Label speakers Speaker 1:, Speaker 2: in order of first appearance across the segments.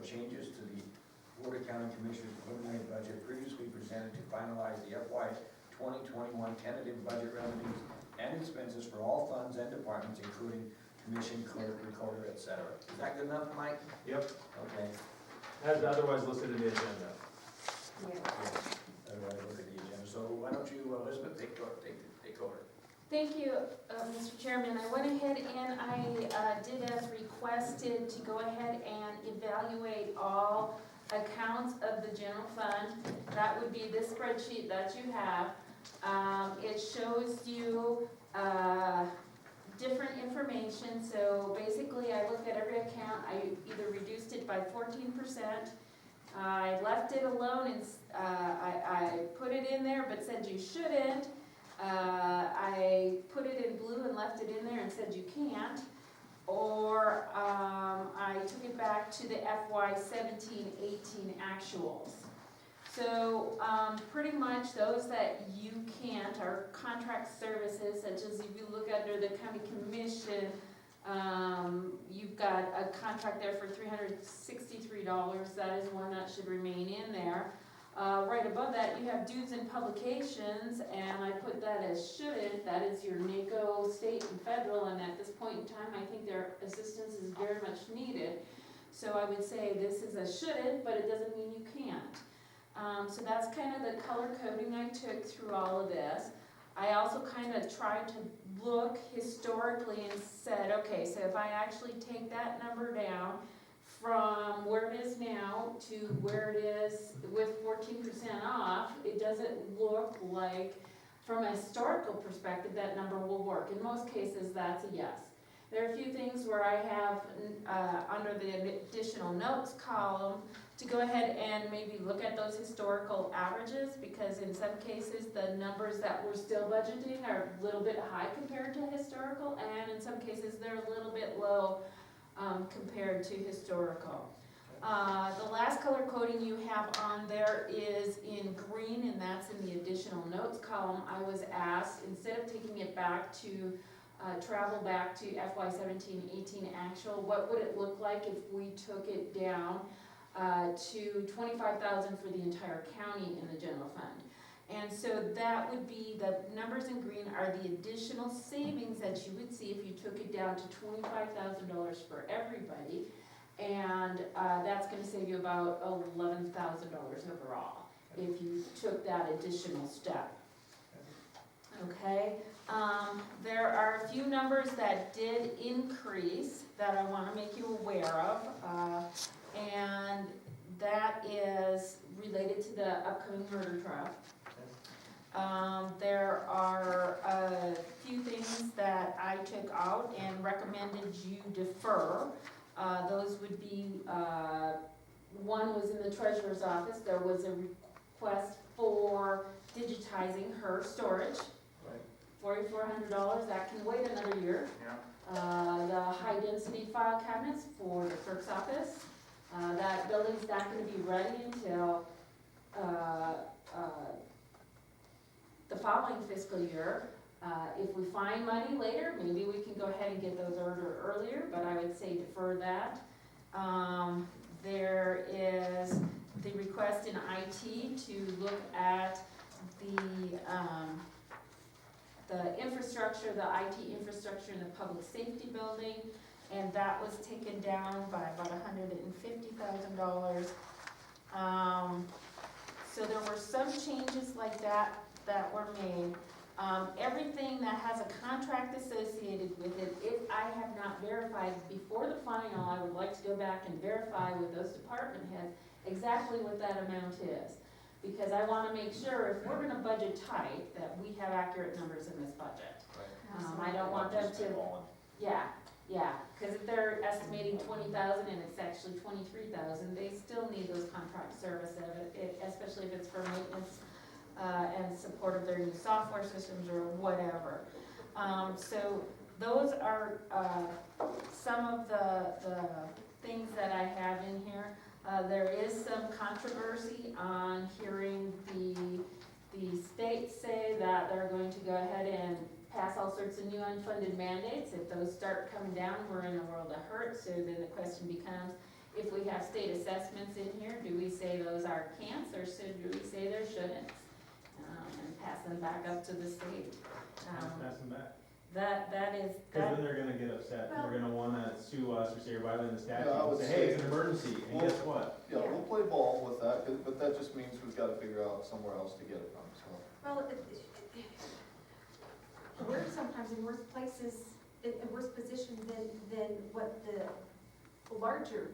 Speaker 1: of changes to the Board of County Commissioners preliminary budget previously presented to finalize the FY 2021 tentative budget revenues and expenses for all funds and departments, including commission, clerk, recorder, etc. Is that good enough, Mike?
Speaker 2: Yep,
Speaker 1: Okay.
Speaker 2: as otherwise listed in the agenda.
Speaker 1: Otherwise, look at the agenda. So why don't you, Elizabeth, take over.
Speaker 3: Thank you, Mr. Chairman. I went ahead and I did as requested to go ahead and evaluate all accounts of the general fund. That would be this spreadsheet that you have. It shows you different information. So basically, I looked at every account. I either reduced it by 14%. I left it alone and I put it in there but said you shouldn't. I put it in blue and left it in there and said you can't. Or I took it back to the FY 17-18 actuals. So pretty much those that you can't are contract services, such as if you look under the county commission, you've got a contract there for $363. That is one that should remain in there. Right above that, you have dues and publications, and I put that as shouldn't. That is your NACO, state and federal, and at this point in time, I think their assistance is very much needed. So I would say this is a shouldn't, but it doesn't mean you can't. So that's kind of the color coding I took through all of this. I also kind of tried to look historically and said, okay, so if I actually take that number down from where it is now to where it is with 14% off, it doesn't look like, from a historical perspective, that number will work. In most cases, that's a yes. There are a few things where I have under the additional notes column to go ahead and maybe look at those historical averages, because in some cases the numbers that we're still budgeting are a little bit high compared to historical, and in some cases they're a little bit low compared to historical. The last color coding you have on there is in green, and that's in the additional notes column. I was asked, instead of taking it back to travel back to FY 17-18 actual, what would it look like if we took it down to $25,000 for the entire county in the general fund? And so that would be, the numbers in green are the additional savings that you would see if you took it down to $25,000 for everybody. And that's gonna save you about $11,000 overall if you took that additional step. Okay, there are a few numbers that did increase that I wanna make you aware of. And that is related to the upcoming murder trial. There are a few things that I took out and recommended you defer. Those would be, one was in the treasurer's office. There was a request for digitizing her storage. $4,400, that can wait another year.
Speaker 2: Yeah.
Speaker 3: The high density file cabinets for the clerk's office. That building's not gonna be ready until the following fiscal year. If we find money later, maybe we can go ahead and get those ordered earlier, but I would say defer that. There is the request in IT to look at the infrastructure, the IT infrastructure in the public safety building, and that was taken down by about $150,000. So there were some changes like that that were made. Everything that has a contract associated with it, if I have not verified before the final, I would like to go back and verify with those department heads exactly what that amount is. Because I wanna make sure if we're gonna budget tight, that we have accurate numbers in this budget. I don't want them to, yeah, cause if they're estimating 20,000 and it's actually 23,000, they still need those contract services, especially if it's for maintenance and support of their new software systems or whatever. So those are some of the things that I have in here. There is some controversy on hearing the state say that they're going to go ahead and pass all sorts of new unfunded mandates. If those start coming down, we're in a world of hurt. So then the question becomes, if we have state assessments in here, do we say those are can'ts, or do we say they're shouldn'ts? And pass them back up to the state.
Speaker 2: Pass them back.
Speaker 3: That is,
Speaker 2: Cause then they're gonna get upset,
Speaker 3: Well-
Speaker 2: they're gonna wanna sue us or say you're violating the statute,
Speaker 4: Yeah, I
Speaker 2: and
Speaker 4: would
Speaker 2: say, hey,
Speaker 4: say-
Speaker 2: it's an emergency, and
Speaker 4: Well-
Speaker 2: guess what?
Speaker 4: Yeah, we'll play ball with that, but that just means we've gotta figure out somewhere else to get it from, so.
Speaker 5: Well, we're sometimes in worse places, in worse position than what the larger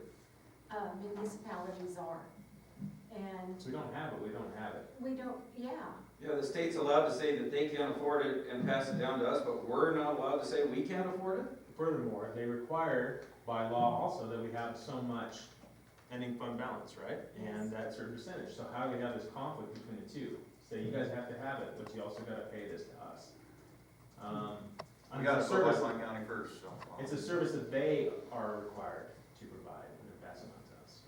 Speaker 5: municipalities are. And
Speaker 2: We don't have it, we don't have it.
Speaker 5: we don't, yeah,
Speaker 6: Yeah, the state's allowed to say that they can't afford it and pass it down to us, but we're not allowed to say we can't afford it?
Speaker 2: Furthermore, they require by law also that we have so much ending fund balance, right? And that certain percentage, so how do we have this conflict between the two? Say, you guys have to have it, but you also gotta pay this to us.
Speaker 7: We gotta put Westline County first, so.
Speaker 2: It's a service that they are required to provide, and they're passing on to us.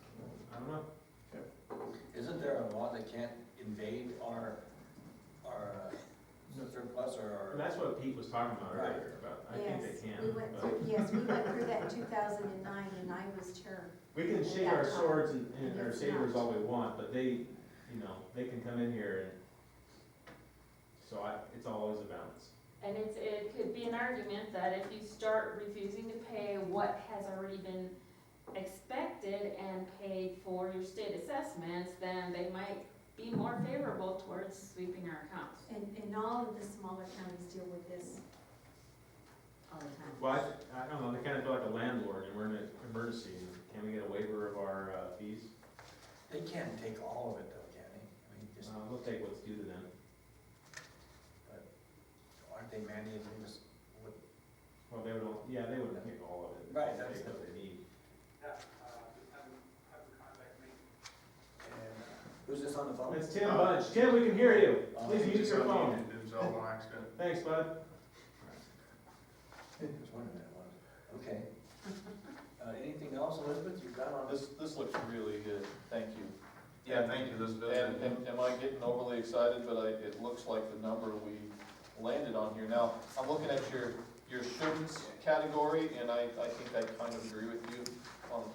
Speaker 2: I don't know.
Speaker 1: Isn't there a law that can't invade our surplus or our?
Speaker 2: And that's what Pete was talking about
Speaker 1: Right.
Speaker 2: earlier, about, I think
Speaker 5: yes,
Speaker 2: they can.
Speaker 5: we went
Speaker 2: but-
Speaker 5: through, yes, we went through that in 2009, and I was chair.
Speaker 2: We can shake
Speaker 5: At
Speaker 2: our
Speaker 5: that time.
Speaker 2: swords and
Speaker 5: And
Speaker 2: our
Speaker 5: it's
Speaker 2: sabers
Speaker 5: not.
Speaker 2: all we want, but they, they can come in here and, so it's always a balance.
Speaker 3: and it could be an argument that if you start refusing to pay what has already been expected and paid for your state assessments, then they might be more favorable towards sweeping our accounts.
Speaker 5: And all of the smaller counties deal with this all the time.
Speaker 2: Well, I don't know, they kind of feel like a landlord, and we're in an emergency, can we get a waiver of our fees?
Speaker 1: They can't take all of it though, can they? I mean, just,
Speaker 2: We'll take what's due to them.
Speaker 1: aren't they mandating this?
Speaker 2: Well, they would, they wouldn't take all of it.
Speaker 1: Right,
Speaker 2: They'll
Speaker 1: that's
Speaker 2: take what they need.
Speaker 1: And, who's this on the phone?
Speaker 2: It's Tim Budge. Tim, we can hear you. Please
Speaker 1: Oh,
Speaker 2: use your phone.
Speaker 7: Cell phone accident.
Speaker 2: Thanks, bud.
Speaker 1: I was wondering that was. Okay. Anything else, Elizabeth, you've got on this?
Speaker 4: This looks really good, thank you.
Speaker 7: Yeah, thank you, Elizabeth.
Speaker 4: And am I getting overly excited, but it looks like the number we landed on here. Now, I'm looking at your shouldn'ts category, and I think I kind of agree with you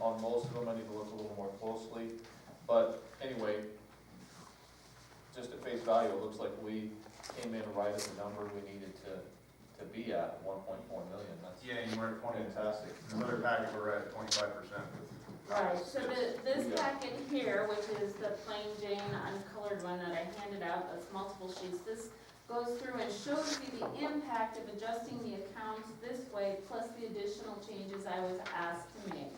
Speaker 4: on most of them. I need to look a little more closely. But anyway, just at face value, it looks like we came in right at the number we needed to be at, 1.4 million. That's
Speaker 7: Yeah, you were at 20,
Speaker 4: fantastic.
Speaker 7: another package, we're at 25%.
Speaker 3: Right, so this packet here, which is the plain Jane uncolored one that I handed out, that's multiple sheets, this goes through and shows you the impact of adjusting the accounts this way, plus the additional changes I was asked to make.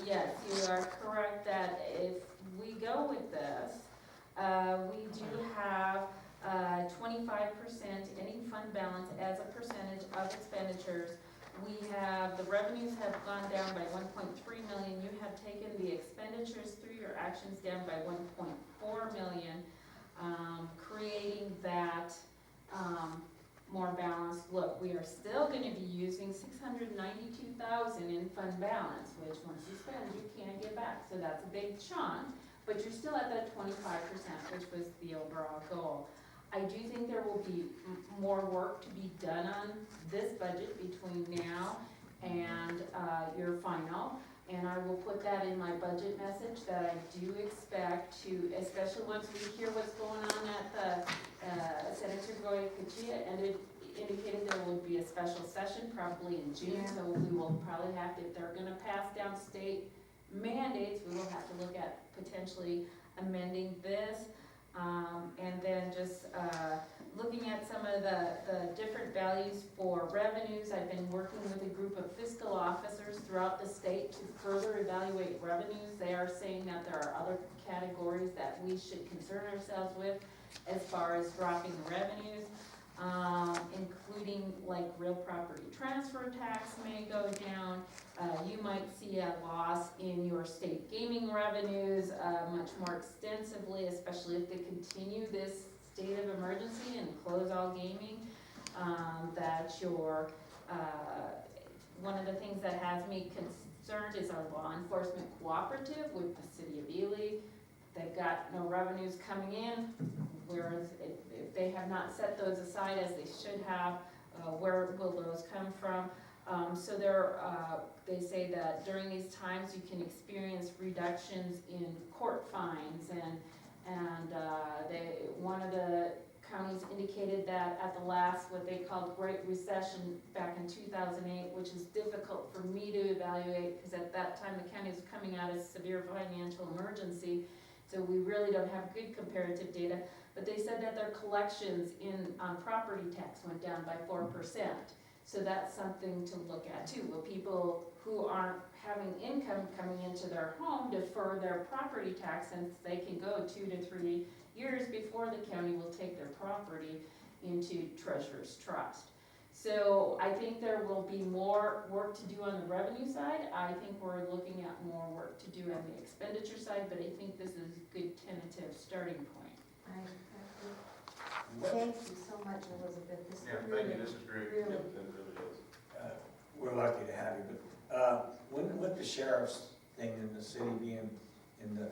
Speaker 3: Yes, you are correct that if we go with this, we do have 25% ending fund balance as a percentage of expenditures. We have, the revenues have gone down by 1.3 million. You have taken the expenditures through your actions down by 1.4 million, creating that more balanced look. We are still gonna be using 692,000 in fund balance, which once you spend, you can't get back. So that's a big chunk, but you're still at that 25%, which was the overall goal. I do think there will be more work to be done on this budget between now and your final. And I will put that in my budget message that I do expect to, especially once we hear what's going on at the Senator Goycochea, and it indicated there will be a special session probably in June.
Speaker 5: Yeah.
Speaker 3: So we will probably have to, if they're gonna pass down state mandates, we will have to look at potentially amending this. And then just looking at some of the different values for revenues. I've been working with a group of fiscal officers throughout the state to further evaluate revenues. They are saying that there are other categories that we should concern ourselves with as far as dropping revenues, including like real property transfer tax may go down. You might see a loss in your state gaming revenues much more extensively, especially if they continue this state of emergency and close all gaming. That your, one of the things that has me concerned is our law enforcement cooperative with the city of Ely. They've got no revenues coming in, whereas if they have not set those aside as they should have, where will those come from? So they say that during these times, you can experience reductions in court fines one of the counties indicated that at the last, what they called Great Recession back in 2008, which is difficult for me to evaluate, because at that time the county was coming out of severe financial emergency, so we really don't have good comparative data, but they said that their collections on property tax went down by 4%. So that's something to look at too. Will people who aren't having income coming into their home defer their property tax, since they can go 2 to 3 years before the county will take their property into treasurer's trust. So I think there will be more work to do on the revenue side. I think we're looking at more work to do on the expenditure side, but I think this is a good tentative starting point.
Speaker 5: Thank you so much, Elizabeth. This is
Speaker 7: Yeah,
Speaker 5: really,
Speaker 7: thank you, this is great.
Speaker 5: really,
Speaker 7: It really is.
Speaker 1: We're lucky to have you, but, with the sheriff's thing in the city being in the,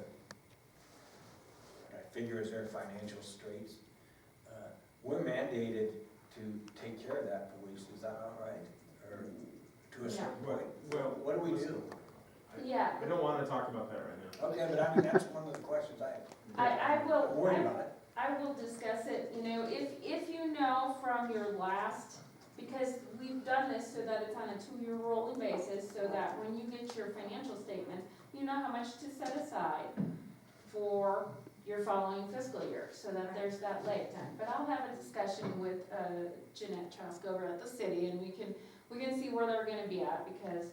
Speaker 1: what I figure is their financial straits, we're mandated to take care of that police, is that all right? Or to a certain point?
Speaker 2: Well,
Speaker 1: What do we do?
Speaker 3: Yeah,
Speaker 2: I don't wanna talk about that right now.
Speaker 1: Okay, but I mean, that's one of the questions
Speaker 3: I will.
Speaker 1: I'm worried about it.
Speaker 3: I will discuss it, if you know from your last, because we've done this so that it's on a 2-year rolling basis, so that when you get your financial statement, you know how much to set aside for your following fiscal year, so that there's that lag time. But I'll have a discussion with Jeanette Trask over at the city, and we can see where they're gonna be at, because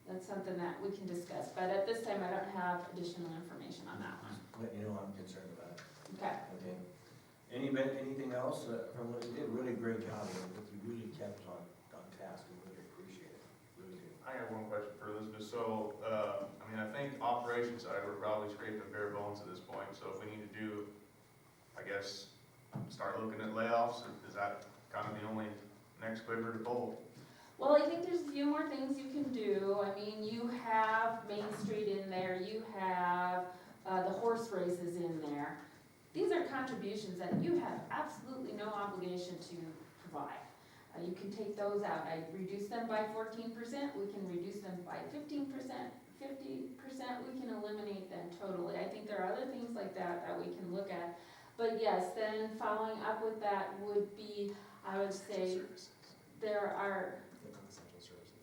Speaker 3: that's something that we can discuss. But at this time, I don't have additional information on that one.
Speaker 1: Let you know I'm concerned about it.
Speaker 3: Okay.
Speaker 1: Okay. Anything else from what you did? Really great job, Elizabeth. You really kept on task. I really appreciate it. Really do.
Speaker 7: I have one question for Elizabeth. So, I think operations side, we're probably scraping bare bones at this point. So if we need to do, I guess, start looking at layoffs, is that kind of the only next quiver to pull?
Speaker 3: Well, I think there's a few more things you can do. I mean, you have Main Street in there, you have the horse races in there. These are contributions that you have absolutely no obligation to provide. You can take those out. I reduced them by 14%, we can reduce them by 15%, 50%, we can eliminate them totally. I think there are other things like that that we can look at. But yes, then following up with that would be, I would say, there are,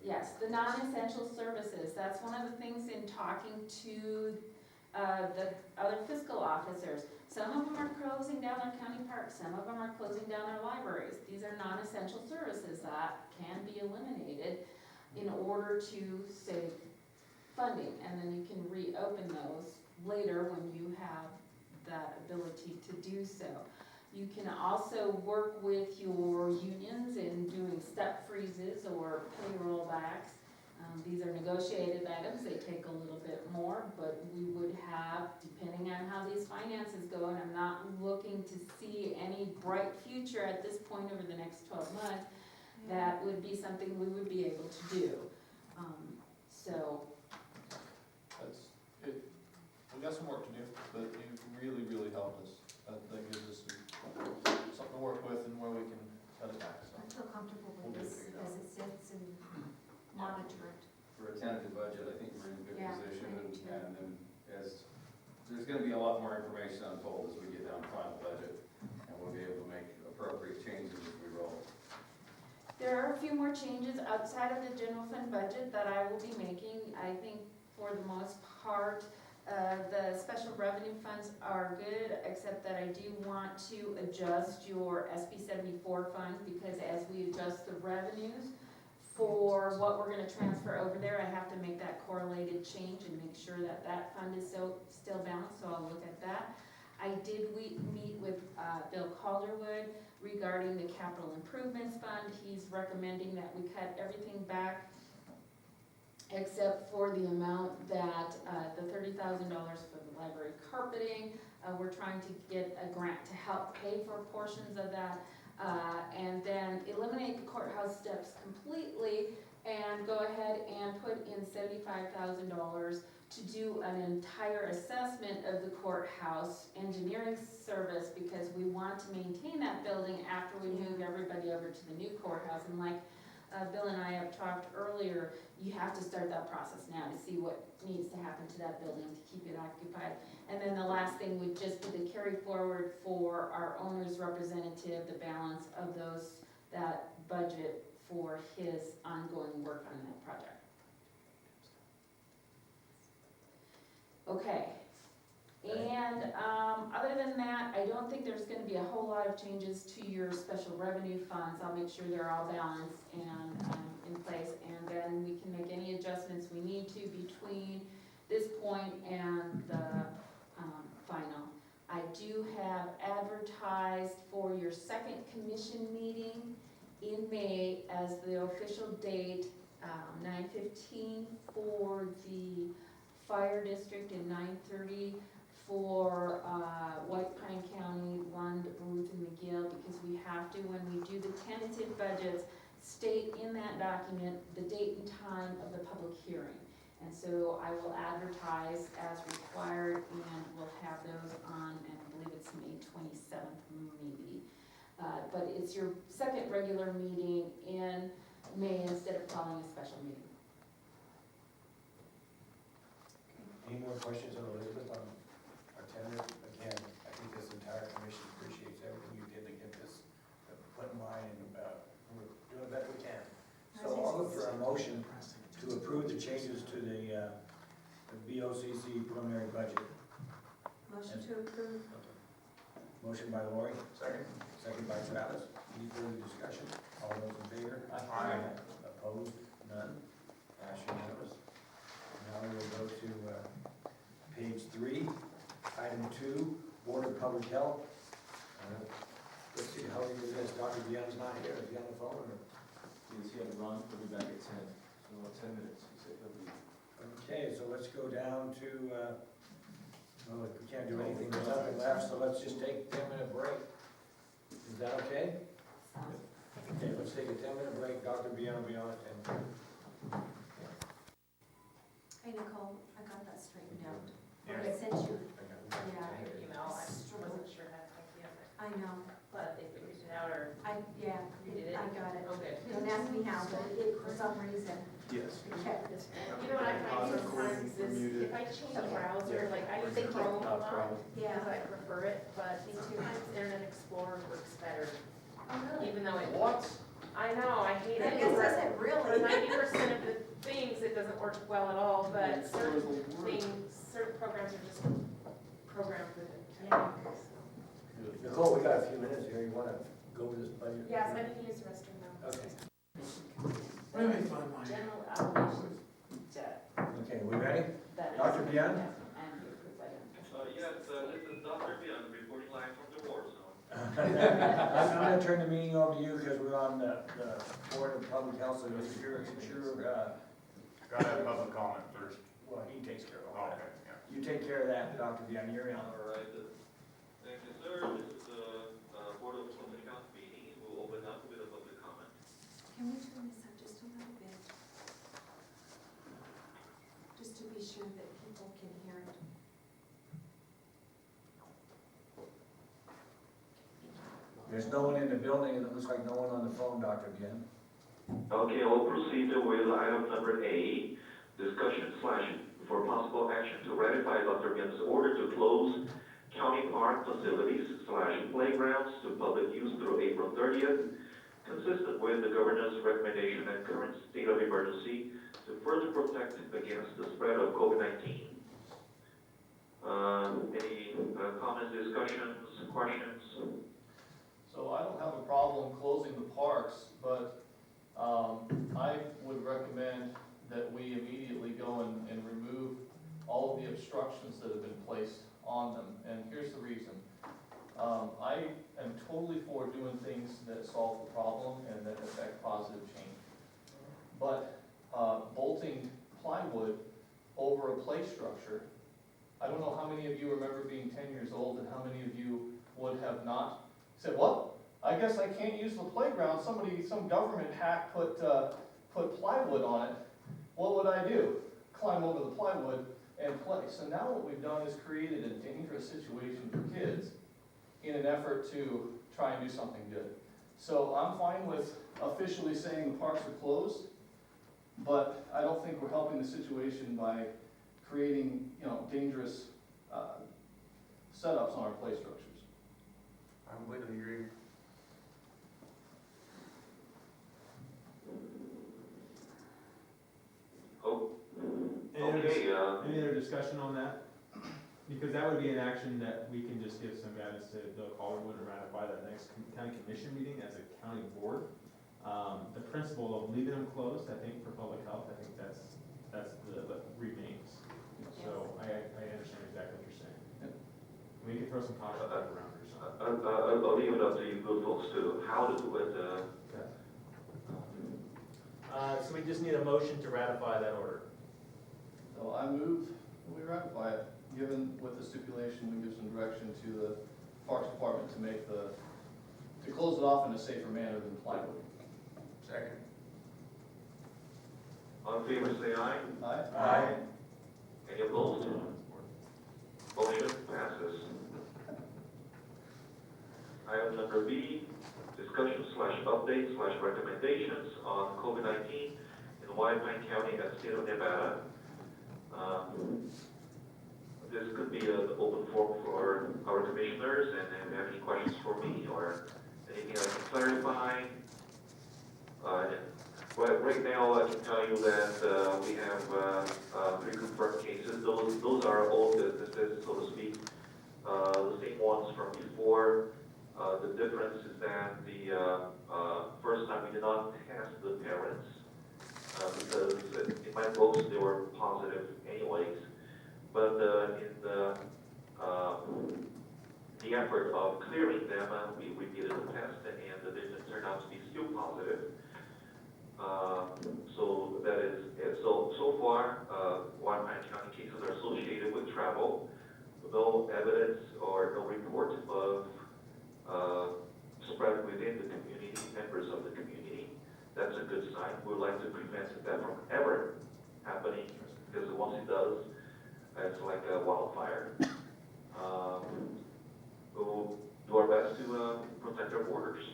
Speaker 3: yes, the non-essential services. That's one of the things in talking to the other fiscal officers. Some of them are closing down their county parks, some of them are closing down their libraries. These are non-essential services that can be eliminated in order to save funding, and then you can reopen those later when you have that ability to do so. You can also work with your unions in doing step freezes or payroll backs. These are negotiated items, they take a little bit more, but we would have, depending on how these finances go, and I'm not looking to see any bright future at this point over the next 12 months, that would be something we would be able to do. So,
Speaker 4: That's it. We got some work to do, but you really helped us. That gives us something to work with and where we can cut it back, so.
Speaker 5: I feel comfortable
Speaker 4: We'll
Speaker 5: with
Speaker 4: get it
Speaker 5: this
Speaker 4: figured out.
Speaker 5: as it sits and monitor it.
Speaker 6: For a tentative budget, I think we're in a good
Speaker 5: Yeah,
Speaker 6: position,
Speaker 5: I do too.
Speaker 6: and then as, there's gonna be a lot more information unfold as we get down to final budget, and we'll be able to make appropriate changes as we roll.
Speaker 3: there are a few more changes outside of the general fund budget that I will be making. I think for the most part, the special revenue funds are good, except that I do want to adjust your SB 74 fund, because as we adjust the revenues for what we're gonna transfer over there, I have to make that correlated change and make sure that that fund is still balanced, so I'll look at that. I did meet with Bill Calderwood regarding the capital improvements fund. He's recommending that we cut everything back except for the amount that, the $30,000 for the library carpeting. We're trying to get a grant to help pay for portions of that. And then eliminate the courthouse steps completely and go ahead and put in $75,000 to do an entire assessment of the courthouse engineering service, because we want to maintain that building after we move everybody over to the new courthouse. And like Bill and I have talked earlier, you have to start that process now to see what needs to happen to that building to keep it occupied. And then the last thing would just be the carry forward for our owner's representative, the balance of that budget for his ongoing work on that project. Okay, and, other than that, I don't think there's gonna be a whole lot of changes to your special revenue funds. I'll make sure they're all balanced and, in place, and then we can make any adjustments we need to between this point and the, final. I do have advertised for your second commission meeting in May as the official date, 9:15 for the fire district and 9:30 for White Pine County, Lund, Ruth, and McGill, because we have to, when we do the tentative budgets, state in that document the date and time of the public hearing. And so I will advertise as required, and we'll have those on, and I believe it's May 27th, maybe. But it's your second regular meeting in May instead of calling a special meeting.
Speaker 1: Any more questions on Elizabeth on our tender? Again, I think this entire commission appreciates everything you did to get this put in line, and we're doing the best we can. So I'll look for a motion to approve the changes to the BOCC preliminary budget.
Speaker 5: Motion to approve.
Speaker 1: Motion by Lori,
Speaker 7: Second?
Speaker 1: second by Travis. Any further discussion? All those in favor?
Speaker 7: Aye.
Speaker 1: Opposed? None? Pass unanimous. Now we'll go to page 3, item 2, Board of Public Health. Let's see how we do this. Dr. Deanna's not here. Is he on the phone or?
Speaker 6: He had to run, he'll be back at 10, so 10 minutes, he said he'll be.
Speaker 1: Okay, so let's go down to, well, we can't do anything, there's nothing left, so let's just take a 10-minute break. Is that okay? Okay, let's take a 10-minute break. Dr. Deanna will be on at 10.
Speaker 5: Hey Nicole, I got that straightened out.
Speaker 7: Yeah.
Speaker 5: I sent you,
Speaker 8: Yeah, I have email, I wasn't sure how to type it,
Speaker 5: I know,
Speaker 8: but they figured it out, or
Speaker 5: yeah,
Speaker 8: you did it?
Speaker 5: I got it.
Speaker 8: Oh, good.
Speaker 5: Don't ask me how, but it, for some reason,
Speaker 6: Yes.
Speaker 5: it kept it.
Speaker 8: You know what I find sometimes is, if I change the browser, like I use Chrome a lot,
Speaker 5: Yeah.
Speaker 8: because I prefer it, but sometimes Internet Explorer works better, even though it.
Speaker 6: What?
Speaker 8: I know, I hate
Speaker 5: I
Speaker 8: it.
Speaker 5: guess that's it,
Speaker 8: For
Speaker 5: really.
Speaker 8: 90% of the things, it doesn't work well at all, but certain things, certain programs are just programmed with it.
Speaker 5: Yeah.
Speaker 1: Nicole, we got a few minutes here. You wanna go over this budget?
Speaker 8: Yes, I need to use the restroom now.
Speaker 1: Okay.
Speaker 3: General obligation debt.
Speaker 1: Okay, we ready?
Speaker 3: That is-
Speaker 1: Dr. Deanna?
Speaker 3: Yeah, and the approved item.
Speaker 9: Yes, this is Dr. Bian, reporting live from the war zone.
Speaker 1: I'm gonna turn the meeting over to you because we're on the Board of Public Health, so it's your,
Speaker 7: Gotta have public comment first.
Speaker 1: well, he takes care of all
Speaker 7: Okay,
Speaker 1: that.
Speaker 7: yeah.
Speaker 1: You take care of that, Dr. Deanna, you're on.
Speaker 9: All right, thank you, sir. This is the Board of Public Health meeting. We'll open up with a public comment.
Speaker 5: Can we turn this up just a little bit? Just to be sure that people can hear it.
Speaker 1: There's no one in the building, and it looks like no one on the phone, Dr. Deanna.
Speaker 9: Okay, we'll proceed with item number A, discussion / for possible action to ratify Dr. Bian's order to close county park facilities / playgrounds to public use through April 30th, consistent with the governor's recommendation and current state of emergency to further protect against the spread of COVID-19. Any comments, discussions, questions?
Speaker 4: So I don't have a problem closing the parks, but I would recommend that we immediately go and remove all of the obstructions that have been placed on them. And here's the reason. I am totally for doing things that solve the problem and that affect positive change. But bolting plywood over a play structure, I don't know how many of you remember being 10 years old and how many of you would have not said, well, I guess I can't use the playground, some government hack put plywood on it. What would I do? Climb over the plywood and play. So now what we've done is created a dangerous situation for kids in an effort to try and do something good. So I'm fine with officially saying the parks are closed, but I don't think we're helping the situation by creating, dangerous, setups on our play structures.
Speaker 7: I completely agree.
Speaker 9: Oh,
Speaker 2: Any
Speaker 9: okay,
Speaker 2: other discussion on that? Because that would be an action that we can just give some guidance to Bill Calderwood and ratify that next county commission meeting as a county board. The principle of leaving them closed, I think for public health, I think that's what remains. So I understand exactly what you're saying.
Speaker 4: Yep.
Speaker 2: We can throw some caution tape around it or something.
Speaker 9: I'll leave it up to you good folks to how to do it,
Speaker 10: So we just need a motion to ratify that order.
Speaker 4: So I move, we ratify it, given with the stipulation, we give some direction to the Parks Department to close it off in a safer manner than plywood.
Speaker 7: Second.
Speaker 9: all in favor, say aye.
Speaker 4: Aye?
Speaker 9: Any opposed? Motion passes. Item number B, discussion / update / recommendations on COVID-19 in White Pine County and State of Nevada. This could be an open forum for our commissioners, and if you have any questions for me or anything I can clarify. Right now, I can tell you that we have 3 confirmed cases. Those are old businesses, so to speak, the same ones from before. The difference is that the first time we did not test the parents because in my books they were positive anyways. But in the effort of clearing them, we repeated the test and the didn't turn out to be still positive. So that is it. So far, White Pine County cases are associated with travel. No evidence or no report of spread within the community, members of the community. That's a good sign. We'd like to prevent that from ever happening, because once it does, it's like a wildfire. We'll do our best to protect our borders,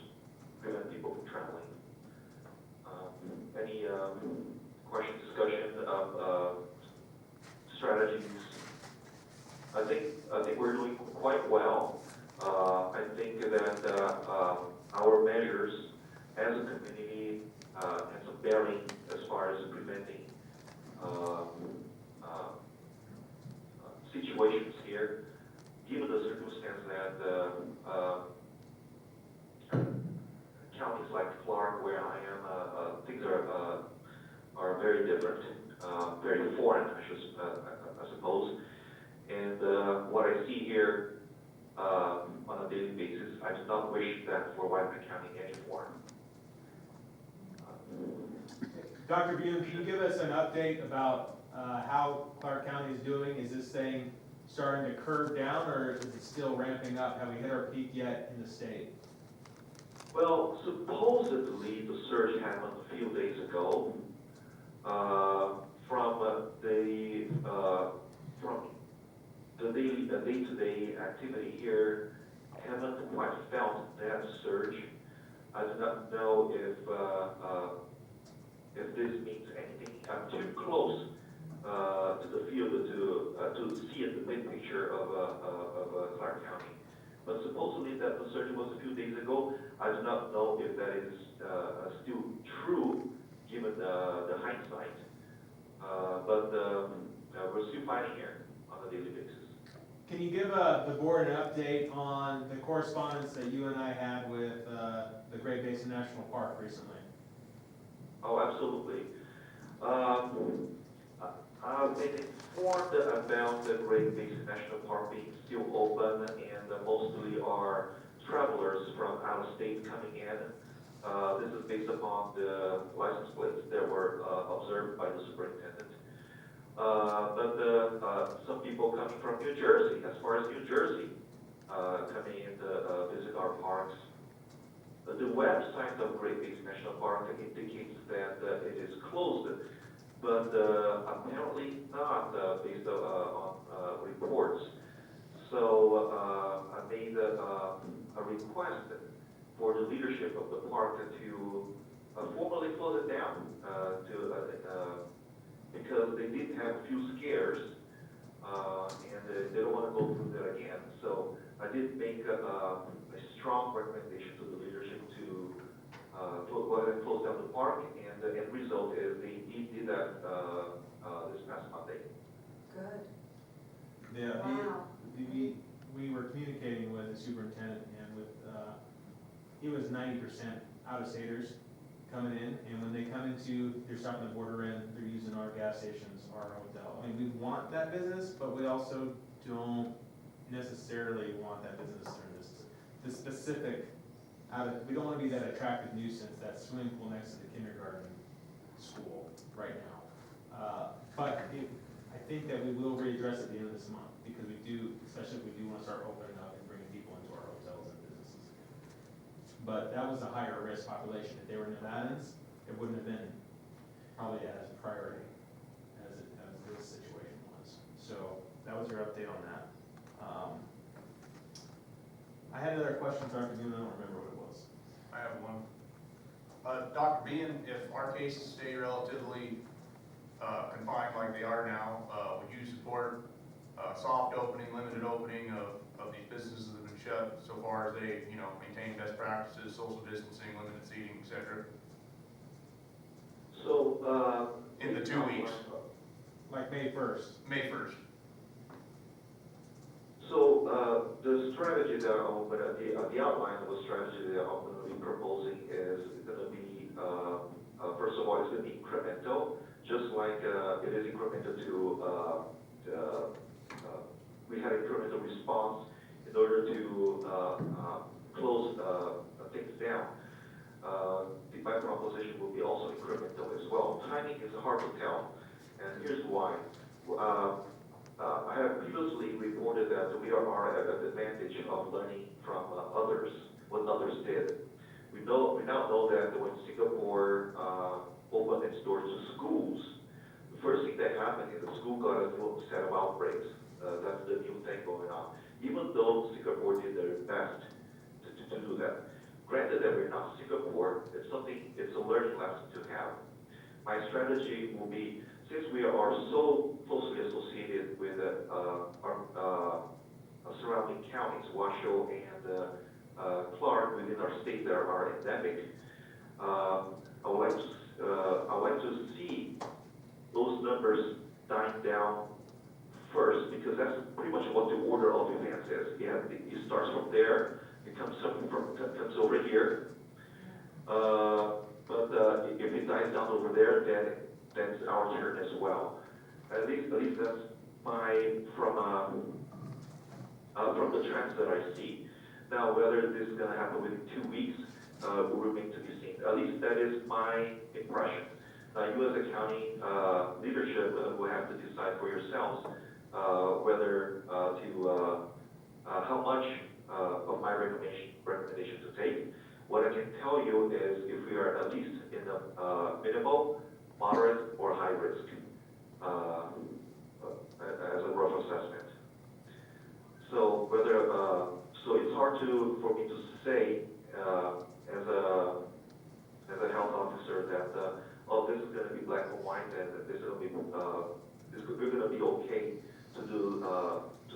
Speaker 9: prevent people from traveling. Any question, discussion of strategies? I think we're doing quite well. I think that our measures as a community have some bearing as far as preventing situations here, given the circumstance that counties like Clark, where I am, things are very different, very foreign, I suppose. And what I see here on a daily basis, I do not wish that for White Pine County anymore.
Speaker 2: Dr. Buhn, can you give us an update about how Clark County is doing? Is this thing starting to curve down, or is it still ramping up? Have we hit our peak yet in the state?
Speaker 9: Well, supposedly the surge happened a few days ago. From the day-to-day activity here, haven't quite felt that surge. I do not know if this means anything. I'm too close to the field to see the big picture of Clark County. But supposedly that the surge was a few days ago. I do not know if that is still true given the hindsight. But we're still fighting here on a daily basis.
Speaker 2: Can you give the board an update on the correspondence that you and I had with the Great Basin National Park recently?
Speaker 9: Oh, absolutely. I've been informed about the Great Basin National Park being still open, and mostly are travelers from out of state coming in. This is based upon the license plates that were observed by the superintendent. But some people coming from New Jersey, as far as New Jersey, coming in to visit our parks. The website of Great Basin National Park indicates that it is closed, but apparently not based on reports. So I made a request for the leadership of the park to formally close it down, because they did have a few scares, and they don't want to go through that again. So I did make a strong recommendation to the leadership to go ahead and close down the park, and the end result is they did that this past Monday.
Speaker 5: Good.
Speaker 2: Yeah,
Speaker 5: Wow.
Speaker 2: we were communicating with the superintendent and with, he was 90% out-of-staters coming in, and when they come into, they're stopping the border in, they're using our gas stations, our hotel. I mean, we want that business, but we also don't necessarily want that business during this specific, we don't wanna be that attractive nuisance, that swimming pool next to the kindergarten school right now. But I think that we will readdress it at the end of this month, because we do, especially if we do wanna start opening up and bringing people into our hotels and businesses. But that was a higher risk population. If they were Nevadans, it wouldn't have been probably as priority as this situation was. So that was your update on that. I had another question, Dr. Newman, I don't remember what it was.
Speaker 7: I have one. Dr. Bean, if our cases stay relatively confined like they are now, would you support soft opening, limited opening of these businesses that have been shut so far as they, maintain best practices, social distancing, limited seating, et cetera?
Speaker 9: So,
Speaker 7: In the 2 weeks,
Speaker 2: Like May 1st.
Speaker 7: May 1st.
Speaker 9: So, the strategy that I'm gonna, the outline of the strategy that I'm gonna be proposing is gonna be, first of all, it's gonna be incremental, just like, it is incremental to, we had incremental response in order to, close, things down. My proposition will be also incremental as well. Timing is hard to tell, and here's why. I have previously reported that we are at an advantage of learning from others, what others did. We now know that when Singapore opened its doors to schools, the first thing that happened is the school got a new set of outbreaks. That's the new thing going on. Even though Singapore did their best to do that. Granted that we're not Singapore, it's a learning lesson to have. My strategy will be, since we are so closely associated with our surrounding counties, Washoe and Clark within our state that are endemic, I would like to see those numbers dying down first, because that's pretty much what the order of events is. It starts from there, it comes over here. But if it dies down over there, then it's our turn as well. At least that's from the trends that I see. Now, whether this is going to happen within 2 weeks will remain to be seen. At least that is my impression. You as a county leadership will have to decide for yourselves whether how much of my recommendation to take. What I can tell you is if we are at least in the minimal, moderate, or high risk as a rough assessment. So whether so it's hard for me to say as a health officer that this is going to be black and white and this is going to be we're going to be okay to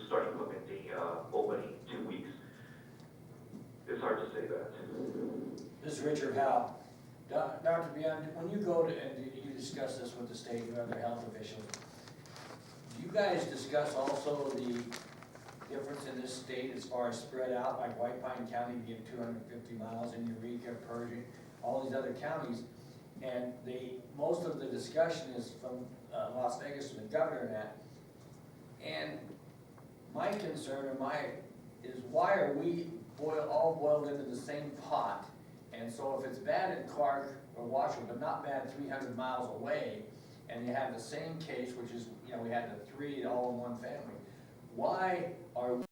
Speaker 9: start implementing opening 2 weeks. It's hard to say that.
Speaker 1: This is Richard Howe. Dr. Beyond, when you go to, and you discuss this with the state and other health officials, do you guys discuss also the difference in this state as far as spread out, like White Pine County, you get 250 miles in Eureka, Pershing, all these other counties, and most of the discussion is from Las Vegas to the governor and that. And my concern is why are we all boiled into the same pot? And so if it's bad in Clark or Washington, but not bad 300 miles away, and you have the same case, which is, we had the 3 all in one family, why are we